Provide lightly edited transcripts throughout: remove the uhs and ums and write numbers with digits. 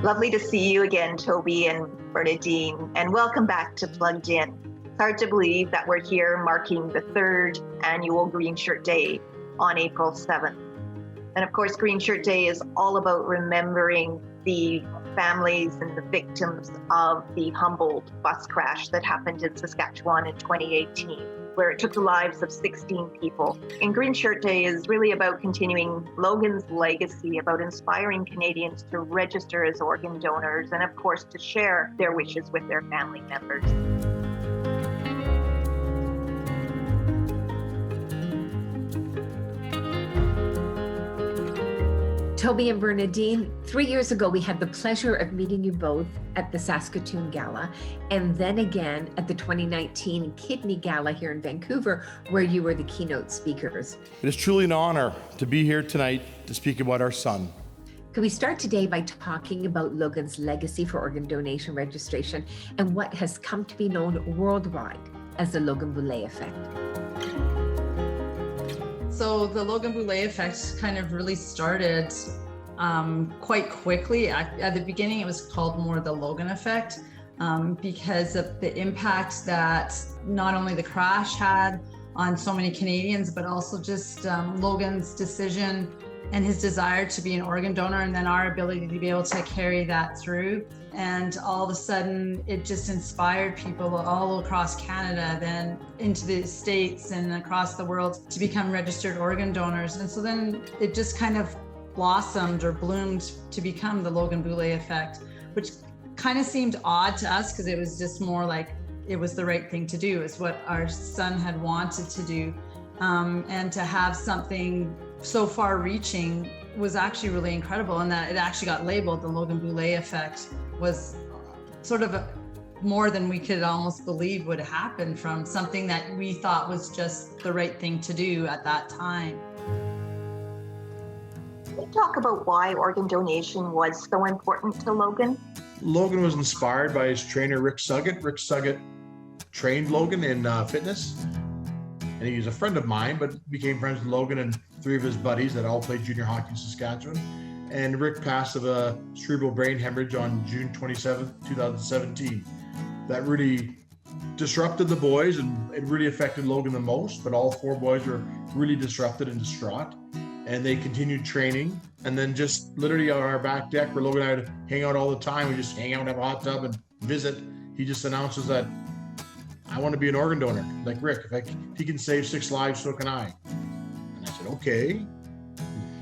Lovely to see you again, Toby and Bernadine, and welcome back to Plugged In. It's hard to believe that we're here marking the third annual Green Shirt Day on April 7th. And of course, Green Shirt Day is all about remembering the families and the victims of the Humboldt bus crash that happened in Saskatchewan in 2018, where it took the lives of 16 people. And Green Shirt Day is really about continuing Logan's legacy, about inspiring Canadians to register as organ donors and, of course, to share their wishes with their family members. Toby and Bernadine, 3 years ago, we had the pleasure of meeting you both at the Saskatoon Gala, and then again at the 2019 Kidney Gala here in Vancouver, where you were the keynote speakers. It is truly an honor to be here tonight to speak about our son. Could we start today by talking about Logan's legacy for organ donation registration and what has come to be known worldwide as the Logan Boulet effect? So the Logan Boulet effect kind of really started quite quickly. At the beginning, it was called more the Logan effect because of the impact that not only the crash had on so many Canadians, but also just Logan's decision and his desire to be an organ donor, and then our ability to be able to carry that through. And all of a sudden, it just inspired people all across Canada, then into the States and across the world to become registered organ donors. And so then it just kind of blossomed or bloomed to become the Logan Boulet effect, which kind of seemed odd to us because it was just more like it was the right thing to do. It's what our son had wanted to do. And to have something so far reaching was actually really incredible, and that it actually got labeled the Logan Boulet effect was sort of more than we could almost believe would happen from something that we thought was just the right thing to do at that time. Can we talk about why organ donation was so important to Logan? Logan was inspired by his trainer, Rick Suggett. Rick Suggett trained Logan in fitness, and he was a friend of mine, but became friends with Logan and three of his buddies that all played junior hockey in Saskatchewan. And Rick passed of a cerebral brain hemorrhage on June 27th, 2017. That really disrupted the boys, and it really affected Logan the most, but all four boys were really disrupted and distraught. And they continued training. And then just literally on our back deck where Logan and I would hang out all the time, we just hang out, have a hot tub and visit. He just announces that, I want to be an organ donor. Like, Rick, if he can save 6 lives, so can I. And I said, okay.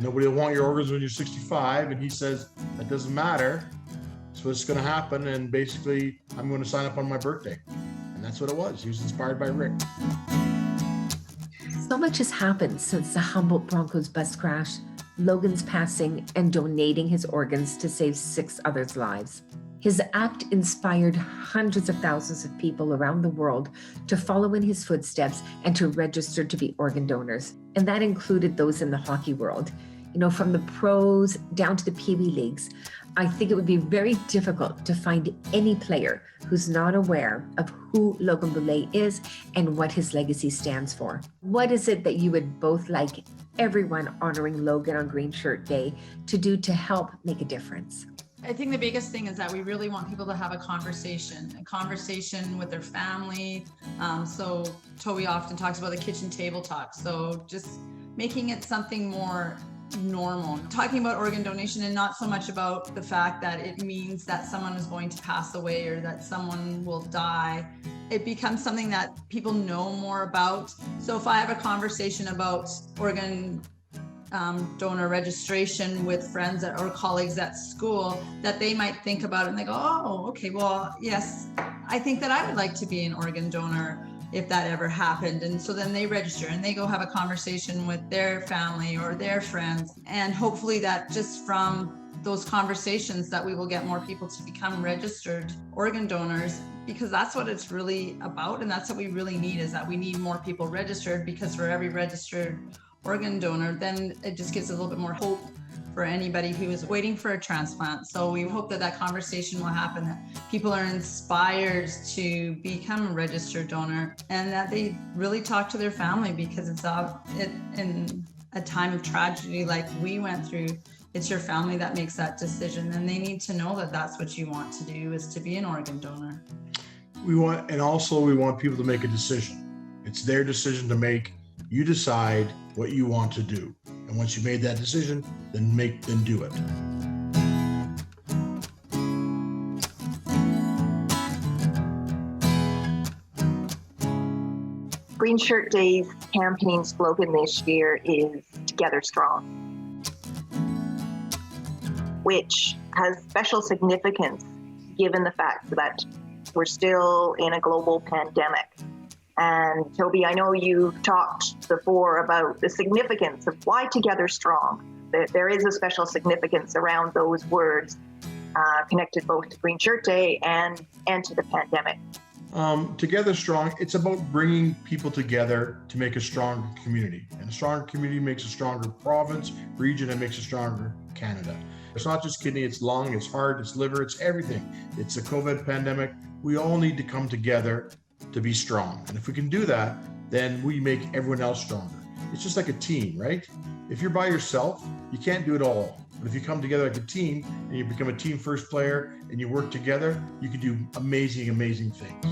Nobody will want your organs when you're 65. And he says, that doesn't matter. So it's going to happen. And basically, I'm going to sign up on my birthday. And that's what it was. He was inspired by Rick. So much has happened since the Humboldt Broncos bus crash, Logan's passing, and donating his organs to save 6 others' lives. His act inspired hundreds of thousands of people around the world to follow in his footsteps and to register to be organ donors. And that included those in the hockey world. You know, from the pros down to the Pee Wee leagues. I think it would be very difficult to find any player who's not aware of who Logan Boulet is and what his legacy stands for. What is it that you would both like everyone honoring Logan on Green Shirt Day to do to help make a difference? I think the biggest thing is that we really want people to have a conversation with their family. So Toby often talks about the kitchen table talk. So just making it something more normal, talking about organ donation and not so much about the fact that it means that someone is going to pass away or that someone will die. It becomes something that people know more about. So if I have a conversation about organ donor registration with friends or colleagues at school, that they might think about it and they go, oh, okay, well, yes, I think that I would like to be an organ donor if that ever happened. And so then they register and they go have a conversation with their family or their friends. And hopefully that just from those conversations that we will get more people to become registered organ donors, because that's what it's really about. And that's what we really need, is that we need more people registered, because for every registered organ donor, then it just gives a little bit more hope for anybody who is waiting for a transplant. So we hope that that conversation will happen, that people are inspired to become a registered donor and that they really talk to their family, because it's in a time of tragedy like we went through, it's your family that makes that decision, and they need to know that that's what you want to do, is to be an organ donor. We want people to make a decision. It's their decision to make. You decide what you want to do. And once you've made that decision, then do it. Green Shirt Day's campaign slogan this year is Together Strong, which has special significance given the fact that we're still in a global pandemic. And Toby, I know you've talked before about the significance of why Together Strong. There is a special significance around those words connected both to Green Shirt Day and to the pandemic. Together Strong, it's about bringing people together to make a stronger community. And a stronger community makes a stronger province, region, and makes a stronger Canada. It's not just kidney, it's lung, it's heart, it's liver, it's everything. It's a COVID pandemic. We all need to come together to be strong. And if we can do that, then we make everyone else stronger. It's just like a team, right? If you're by yourself, you can't do it all. But if you come together like a team and you become a team first player and you work together, you can do amazing, amazing things.